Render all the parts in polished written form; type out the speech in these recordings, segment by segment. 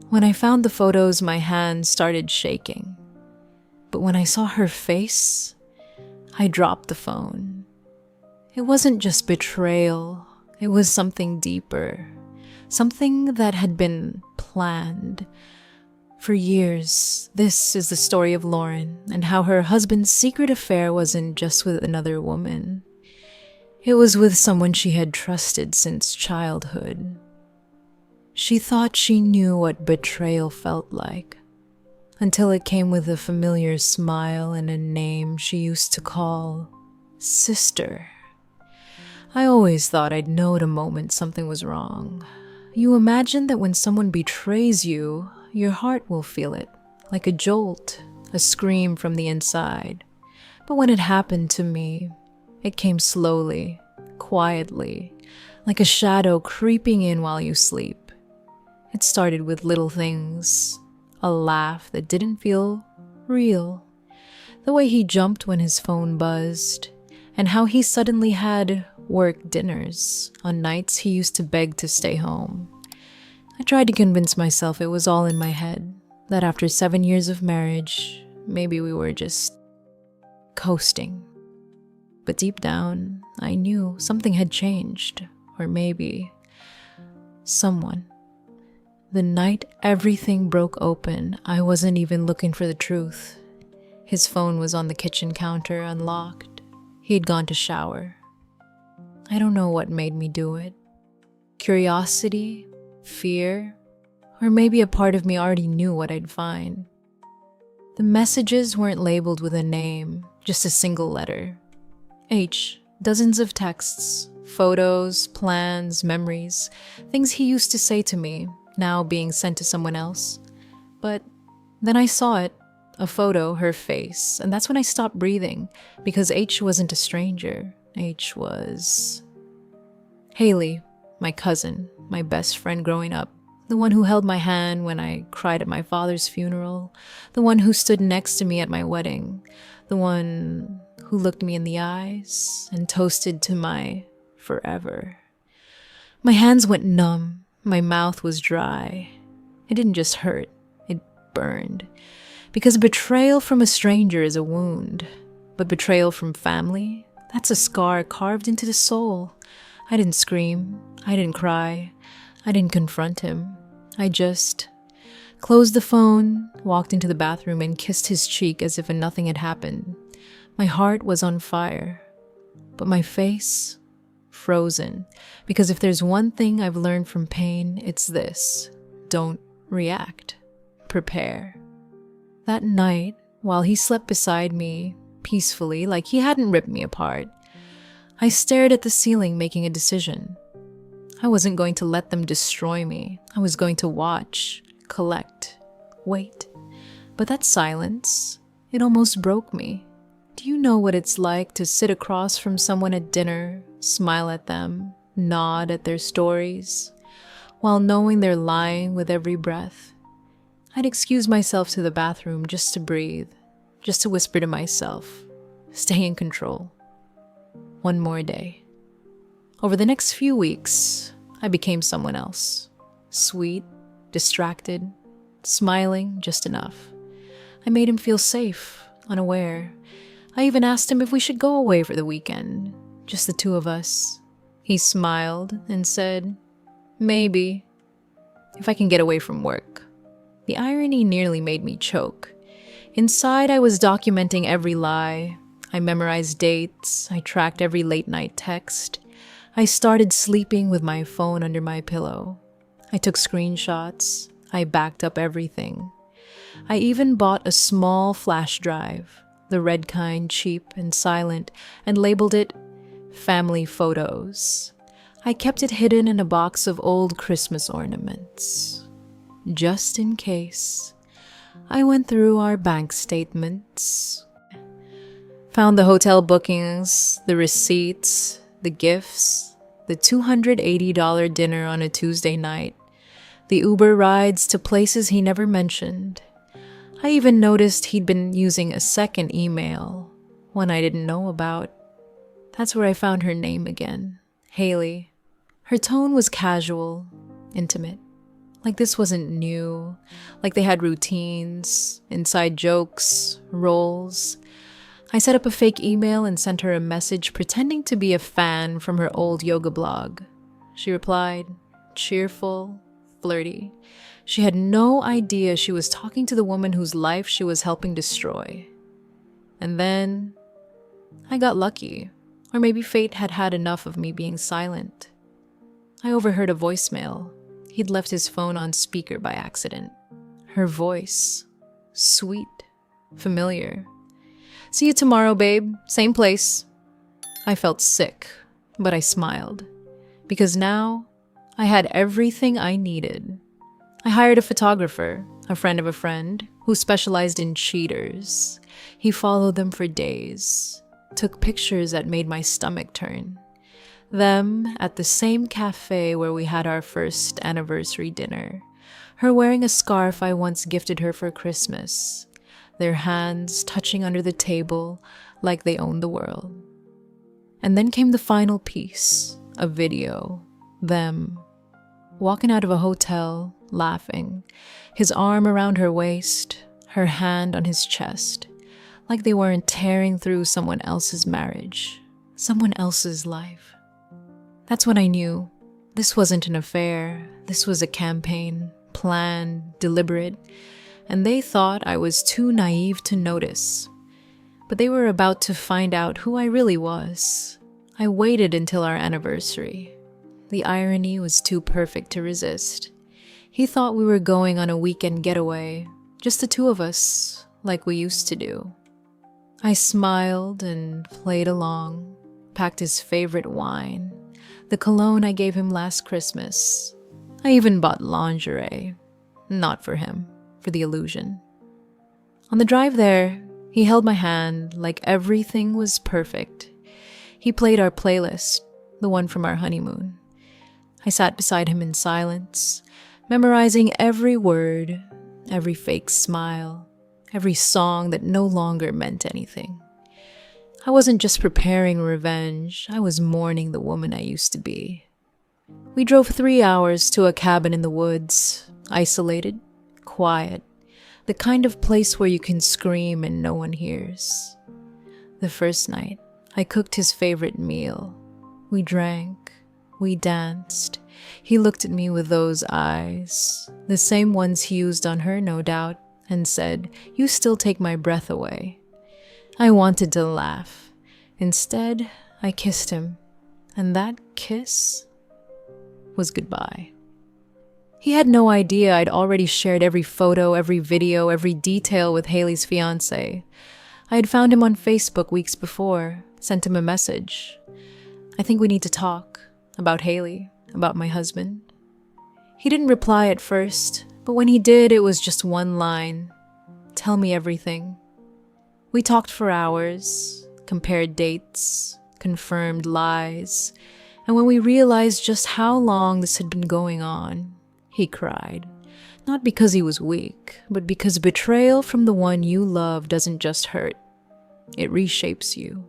When I found the photos, my hands started shaking. But when I saw her face, I dropped the phone. It wasn't just betrayal, it was something deeper. Something that had been planned. For years, this is the story of Lauren and how her husband's secret affair wasn't just with another woman. It was with someone she had trusted since childhood. She thought she knew what betrayal felt like, until it came with a familiar smile and a name she used to call sister. I always thought I'd know the moment something was wrong. You imagine that when someone betrays you, your heart will feel it, like a jolt, a scream from the inside. But when it happened to me, it came slowly, quietly, like a shadow creeping in while you sleep. It started with little things, a laugh that didn't feel real, the way he jumped when his phone buzzed, and how he suddenly had work dinners on nights he used to beg to stay home. I tried to convince myself it was all in my head, that after 7 years of marriage, maybe we were just coasting. But deep down, I knew something had changed, or maybe someone. The night everything broke open, I wasn't even looking for the truth. His phone was on the kitchen counter, unlocked. He had gone to shower. I don't know what made me do it. Curiosity, fear, or maybe a part of me already knew what I'd find. The messages weren't labeled with a name, just a single letter. H, dozens of texts, photos, plans, memories, things he used to say to me, now being sent to someone else. But then I saw it, a photo, her face, and that's when I stopped breathing, because H wasn't a stranger. H was Haley, my cousin, my best friend growing up, the one who held my hand when I cried at my father's funeral, the one who stood next to me at my wedding, the one who looked me in the eyes and toasted to my forever. My hands went numb. My mouth was dry. It didn't just hurt, it burned. Because betrayal from a stranger is a wound, but betrayal from family, that's a scar carved into the soul. I didn't scream, I didn't cry, I didn't confront him. I just closed the phone, walked into the bathroom, and kissed his cheek as if nothing had happened. My heart was on fire, but my face frozen, because if there's one thing I've learned from pain, it's this: don't react, prepare. That night, while he slept beside me, peacefully, like he hadn't ripped me apart, I stared at the ceiling making a decision. I wasn't going to let them destroy me. I was going to watch, collect, wait. But that silence, it almost broke me. Do you know what it's like to sit across from someone at dinner, smile at them, nod at their stories, while knowing they're lying with every breath? I'd excuse myself to the bathroom just to breathe, just to whisper to myself, stay in control. One more day. Over the next few weeks, I became someone else. Sweet, distracted, smiling just enough. I made him feel safe, unaware. I even asked him if we should go away for the weekend, just the two of us. He smiled and said, maybe, if I can get away from work. The irony nearly made me choke. Inside, I was documenting every lie. I memorized dates. I tracked every late-night text. I started sleeping with my phone under my pillow. I took screenshots. I backed up everything. I even bought a small flash drive, the red kind, cheap and silent, and labeled it Family Photos. I kept it hidden in a box of old Christmas ornaments. Just in case. I went through our bank statements, found the hotel bookings, the receipts, the gifts, the $280 dinner on a Tuesday night, the Uber rides to places he never mentioned. I even noticed he'd been using a second email, one I didn't know about. That's where I found her name again, Haley. Her tone was casual, intimate. Like this wasn't new. Like they had routines, inside jokes, roles. I set up a fake email and sent her a message pretending to be a fan from her old yoga blog. She replied, cheerful, flirty. She had no idea she was talking to the woman whose life she was helping destroy. And then I got lucky. Or maybe fate had had enough of me being silent. I overheard a voicemail. He'd left his phone on speaker by accident. Her voice. Sweet. Familiar. See you tomorrow, babe. Same place. I felt sick, but I smiled. Because now, I had everything I needed. I hired a photographer, a friend of a friend, who specialized in cheaters. He followed them for days. Took pictures that made my stomach turn. Them at the same cafe where we had our first anniversary dinner. Her wearing a scarf I once gifted her for Christmas. Their hands touching under the table like they owned the world. And then came the final piece, a video. Them. Walking out of a hotel, laughing. His arm around her waist, her hand on his chest. Like they weren't tearing through someone else's marriage, someone else's life. That's when I knew this wasn't an affair. This was a campaign, planned, deliberate, and they thought I was too naive to notice. But they were about to find out who I really was. I waited until our anniversary. The irony was too perfect to resist. He thought we were going on a weekend getaway, just the two of us, like we used to do. I smiled and played along, packed his favorite wine, the cologne I gave him last Christmas. I even bought lingerie. Not for him, for the illusion. On the drive there, he held my hand like everything was perfect. He played our playlist, the one from our honeymoon. I sat beside him in silence, memorizing every word, every fake smile, every song that no longer meant anything. I wasn't just preparing revenge, I was mourning the woman I used to be. We drove 3 hours to a cabin in the woods, isolated, quiet, the kind of place where you can scream and no one hears. The first night, I cooked his favorite meal. We drank, we danced. He looked at me with those eyes, the same ones he used on her, no doubt, and said, "You still take my breath away." I wanted to laugh. Instead, I kissed him, and that kiss was goodbye. He had no idea I'd already shared every photo, every video, every detail with Haley's fiancé. I had found him on Facebook weeks before, sent him a message. "I think we need to talk about Haley, about my husband." He didn't reply at first, but when he did, it was just one line. "Tell me everything." We talked for hours, compared dates, confirmed lies, and when we realized just how long this had been going on, he cried. Not because he was weak, but because betrayal from the one you love doesn't just hurt. It reshapes you.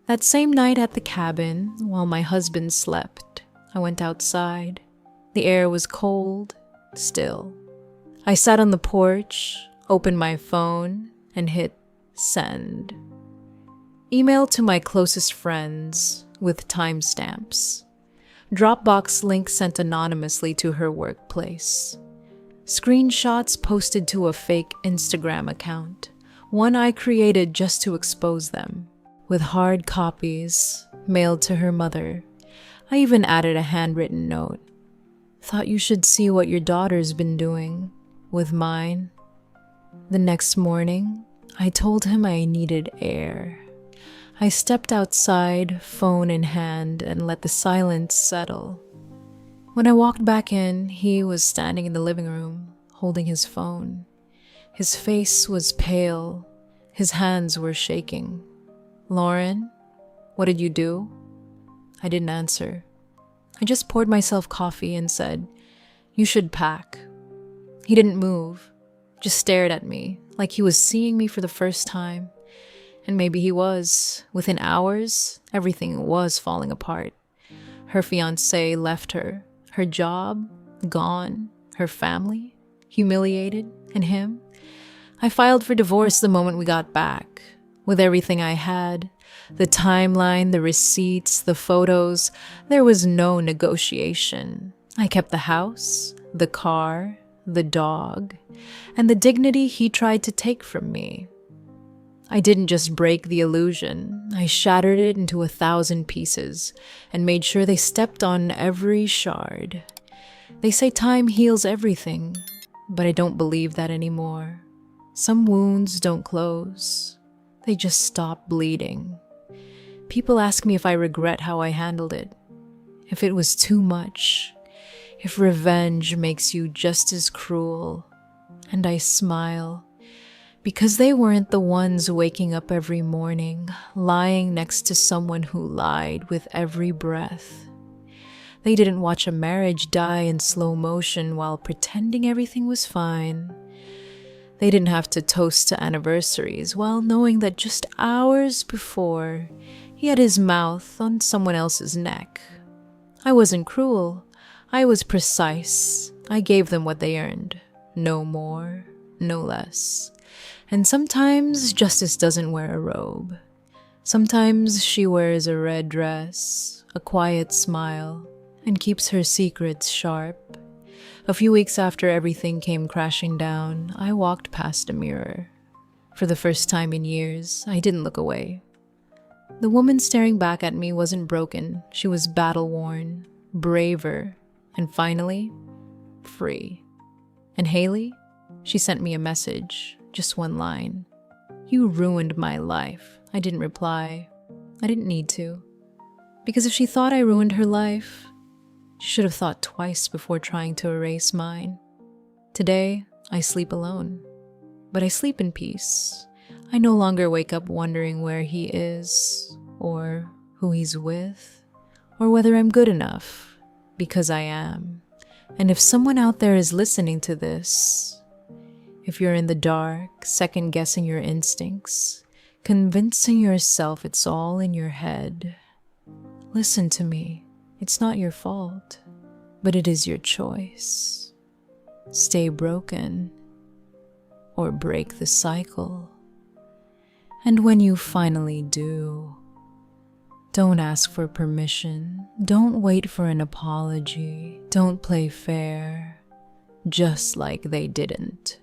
That same night at the cabin, while my husband slept, I went outside. The air was cold, still. I sat on the porch, opened my phone, and hit send. Email to my closest friends with timestamps. Dropbox link sent anonymously to her workplace. Screenshots posted to a fake Instagram account, one I created just to expose them, with hard copies mailed to her mother. I even added a handwritten note. "Thought you should see what your daughter's been doing with mine." The next morning, I told him I needed air. I stepped outside, phone in hand, and let the silence settle. When I walked back in, he was standing in the living room, holding his phone. His face was pale. His hands were shaking. "Lauren, what did you do?" I didn't answer. I just poured myself coffee and said, "You should pack." He didn't move, just stared at me, like he was seeing me for the first time. And maybe he was. Within hours, everything was falling apart. Her fiancé left her. Her job, gone. her family, humiliated, and him. I filed for divorce the moment we got back. With everything I had, the timeline, the receipts, the photos, there was no negotiation. I kept the house, the car, the dog, and the dignity he tried to take from me. I didn't just break the illusion, I shattered it into 1,000 pieces and made sure they stepped on every shard. They say time heals everything, but I don't believe that anymore. Some wounds don't close, they just stop bleeding. People ask me if I regret how I handled it, if it was too much, if revenge makes you just as cruel. And I smile, because they weren't the ones waking up every morning, lying next to someone who lied with every breath. They didn't watch a marriage die in slow motion while pretending everything was fine. They didn't have to toast to anniversaries while knowing that just hours before, he had his mouth on someone else's neck. I wasn't cruel. I was precise. I gave them what they earned. No more, no less. And sometimes justice doesn't wear a robe. Sometimes she wears a red dress, a quiet smile, and keeps her secrets sharp. A few weeks after everything came crashing down, I walked past a mirror. For the first time in years, I didn't look away. The woman staring back at me wasn't broken. She was battle-worn, braver, and finally, free. And Haley? She sent me a message, just one line. "You ruined my life." I didn't reply. I didn't need to. Because if she thought I ruined her life, she should have thought twice before trying to erase mine. Today, I sleep alone. But I sleep in peace. I no longer wake up wondering where he is, or who he's with, or whether I'm good enough, because I am. And if someone out there is listening to this, if you're in the dark, second-guessing your instincts, convincing yourself it's all in your head, listen to me. It's not your fault, but it is your choice. Stay broken, or break the cycle. And when you finally do, don't ask for permission. Don't wait for an apology. Don't play fair, just like they didn't.